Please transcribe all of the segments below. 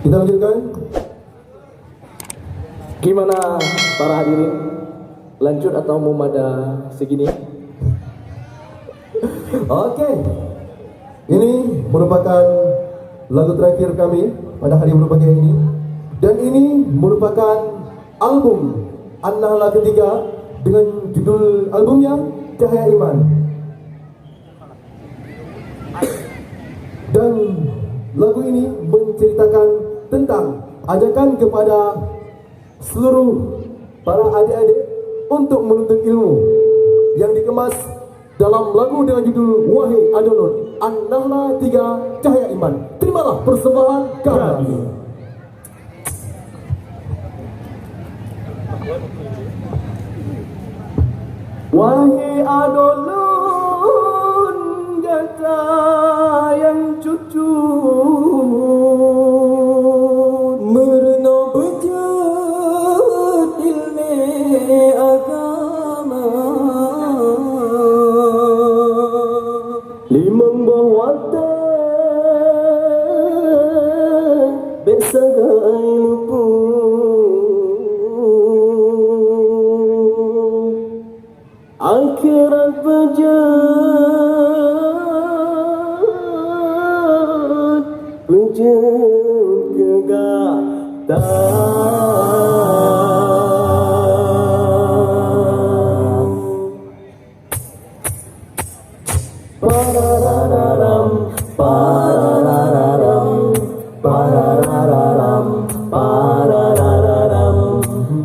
Kita lanjutkan. Gimana para hadirin? Lanjut atau mau pada segini? Oke. Ini merupakan lagu terakhir kami pada hari berbahagia ini. Dan ini merupakan album An-Nahla ketiga dengan judul albumnya Cahaya Iman. Dan lagu ini menceritakan tentang ajakan kepada seluruh para adik-adik untuk menuntut ilmu yang dikemas dalam lagu dengan judul Wahai Adonun, An-Nahla 3 Cahaya Iman. Terimalah persembahan kami. Wahai Adonun, jata yang cucu merena bejat ilmu agama limang bahwata besagai lupu akhirat bejat kegatan parararam parararam parararam parararam parararam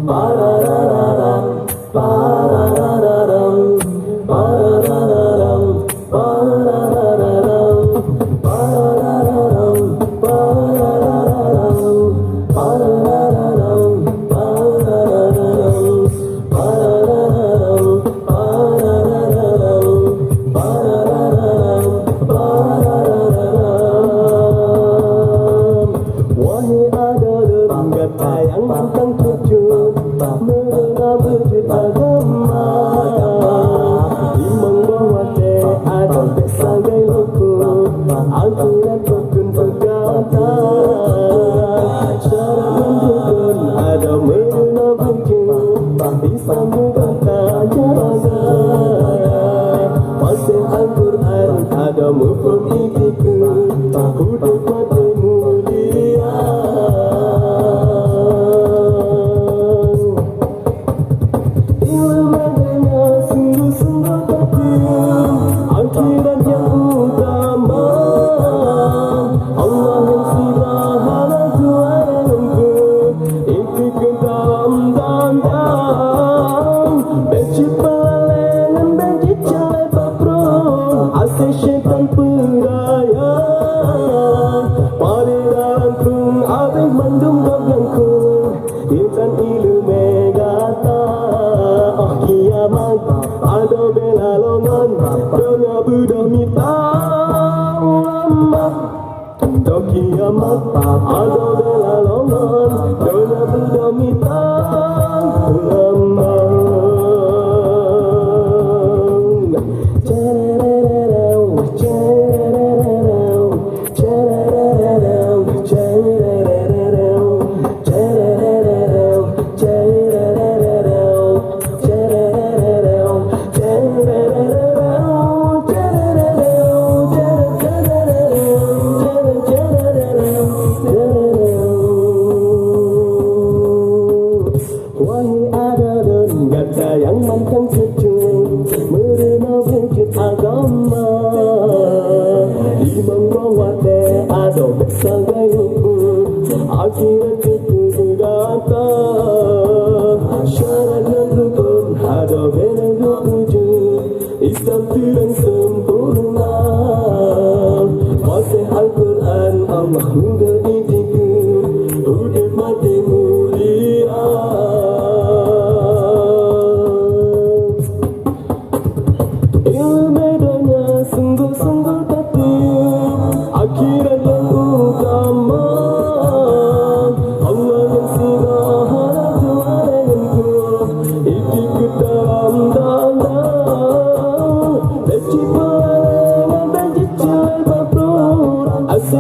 parararam parararam parararam parararam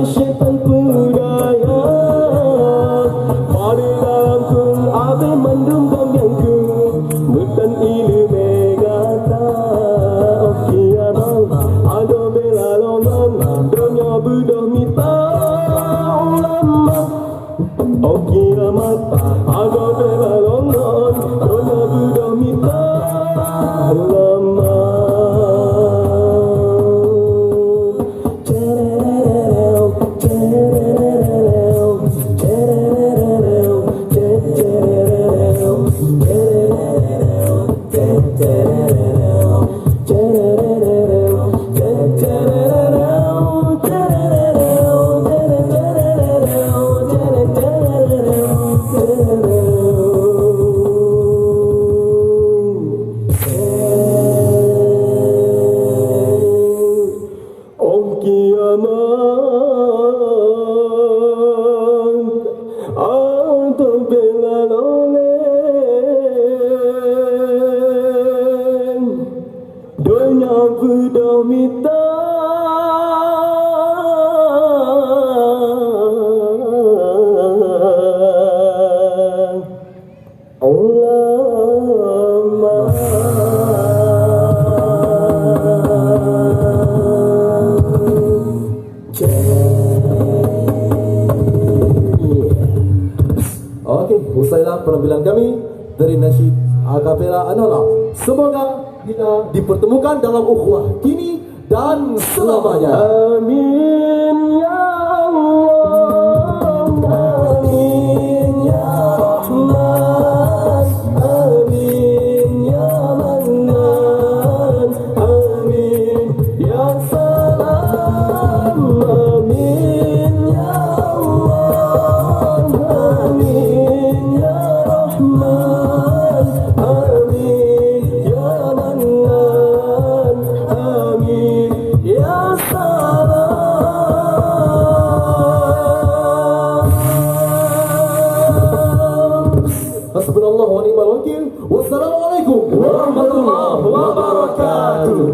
Syaitan pura banyak bedamita Okey, usailah penampilan kami dari nasyid akapela Anala. Semoga kita dipertemukan dalam ukhuwah kini dan selamanya. Amin ya Allah, amin ya Rahman, amin ya Mannan, amin ya Salam, amin ya Allah, amin ya Rahman, amin ya Mannan, amin ya Salam. Hasbunallah wa ni'mal wakil. Wassalamualaikum warahmatullahi wabarakatuh.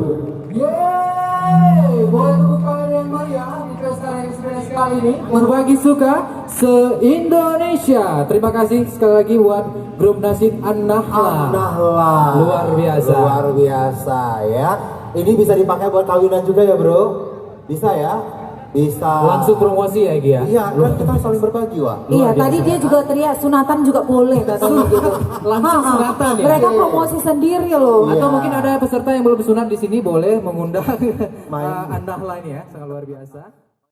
Yeay, boleh tepuk tangan yang meriah di pesta eksperience kali ini berbagi suka se-Indonesia. Terima kasih sekali lagi buat grup nasyid An-Nahla. Nahla. Luar biasa. Luar biasa ya. Ini bisa dipakai buat kawinan juga ya bro? Bisa ya? Bisa. Langsung promosi ya Gia. Iya kan kita saling berbagi wah. Iya, tadi dia juga teriak sunatan juga boleh katanya gitu. Langsung sunatan ya. Mereka promosi sendiri loh. Iya. Atau mungkin ada peserta yang belum sunat di sini boleh mengundang An-Nahla ini ya, sangat luar biasa.